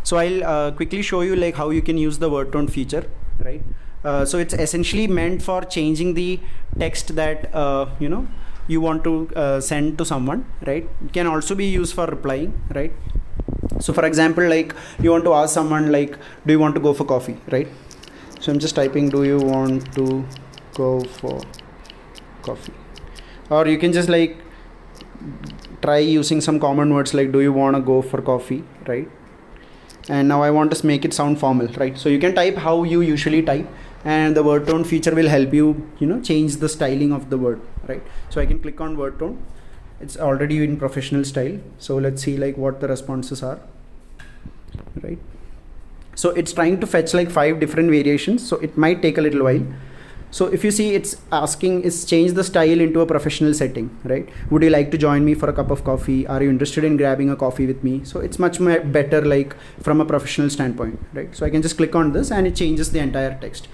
So I'll quickly show you like how you can use the WordTone feature, right? So it's essentially meant for changing the text that you want to send to someone, right? It can also be used for replying, right? So for example, like you want to ask someone like, do you want to go for coffee, right? So I'm just typing, do you want to go for coffee? Or you can just like try using some common words like, do you want to go for coffee, right? And now I want to make it sound formal, right? So you can type how you usually type, and the WordTone feature will help you, change the styling of the word, right? So I can click on WordTone. It's already in professional style. So let's see like what the responses are, right? So it's trying to fetch like 5 different variations. So it might take a little while. So if you see, it's asking, it's changed the style into a professional setting, right? Would you like to join me for a cup of coffee? Are you interested in grabbing a coffee with me? So it's much better like from a professional standpoint, right? So I can just click on this and it changes the entire text.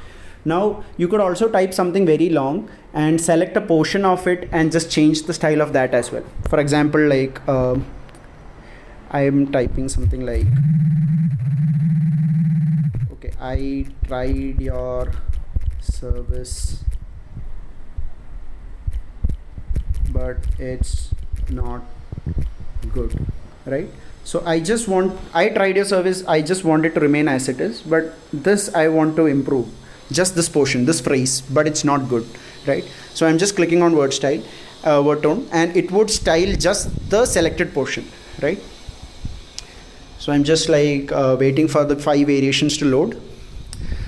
Now you could also type something very long and select a portion of it and just change the style of that as well. For example, like I am typing something like, okay, I tried your service, but it's not good, right? So I tried your service, I just want it to remain as it is, but this I want to improve, just this portion, this phrase, but it's not good, right? So I'm just clicking on WordTone, and it would style just the selected portion, right? So I'm just like waiting for the 5 variations to load.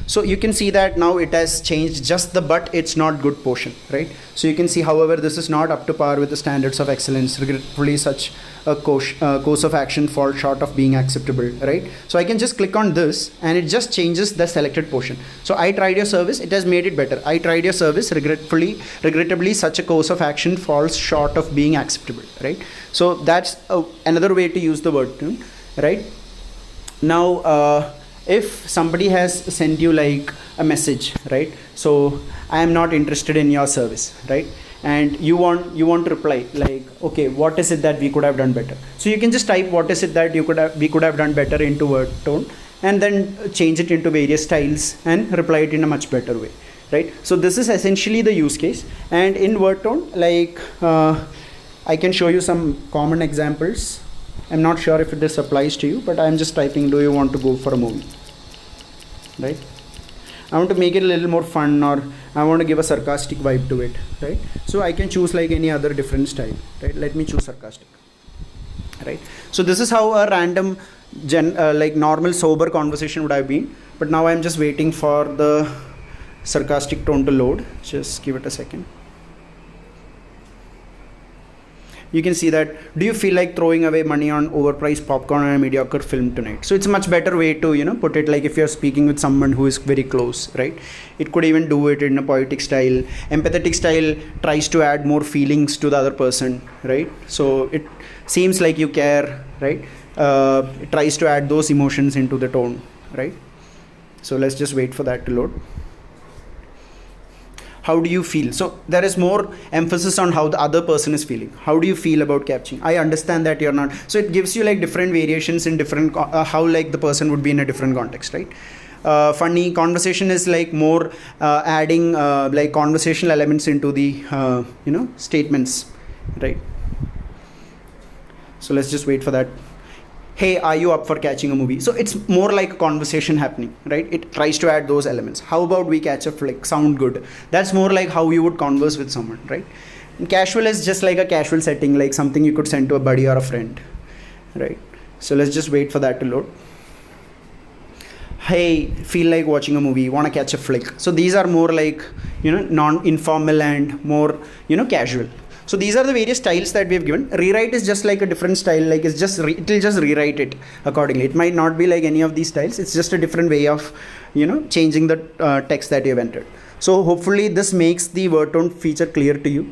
So you can see that now it has changed just the but it's not good portion, right? So you can see, however, this is not up to par with the standards of excellence. Regretfully, such a course of action falls short of being acceptable, right? So I can just click on this and it just changes the selected portion. So I tried your service, it has made it better. I tried your service, regrettably, such a course of action falls short of being acceptable, right? So that's another way to use the WordTone, right? Now, if somebody has sent you like a message, right? So I am not interested in your service, right? And you want to reply like, okay, what is it that we could have done better? So you can just type what is it that we could have done better into WordTone, and then change it into various styles and reply it in a much better way, right? So this is essentially the use case. And in WordTone, like I can show you some common examples. I'm not sure if this applies to you, but I'm just typing, do you want to go for a movie, right? I want to make it a little more fun, or I want to give a sarcastic vibe to it, right? So I can choose like any other different style, right? Let me choose sarcastic, right? So this is how a random like normal sober conversation would have been, but now I'm just waiting for the sarcastic tone to load. Just give it a second. You can see that, do you feel like throwing away money on overpriced popcorn and a mediocre film tonight? So it's a much better way to, put it, like if you're speaking with someone who is very close, right? It could even do it in a poetic style. Empathetic style tries to add more feelings to the other person, right? So it seems like you care, right? It tries to add those emotions into the tone, right? So let's just wait for that to load. How do you feel? So there is more emphasis on how the other person is feeling. How do you feel about captioning? I understand that you're not. So it gives you like different variations in different, how like the person would be in a different context, right? Funny conversation is like more adding like conversational elements into the, statements, right? So let's just wait for that. Hey, are you up for catching a movie? So it's more like a conversation happening, right? It tries to add those elements. How about we catch a flick? Sound good. That's more like how you would converse with someone, right? And casual is just like a casual setting, like something you could send to a buddy or a friend, right? So let's just wait for that to load. Hey, feel like watching a movie, want to catch a flick. So these are more like, non-informal and more, casual. So these are the various styles that we have given. Rewrite is just like a different style, like it will just rewrite it accordingly. It might not be like any of these styles. It's just a different way of, changing the text that you have entered. So hopefully this makes the WordTone feature clear to you.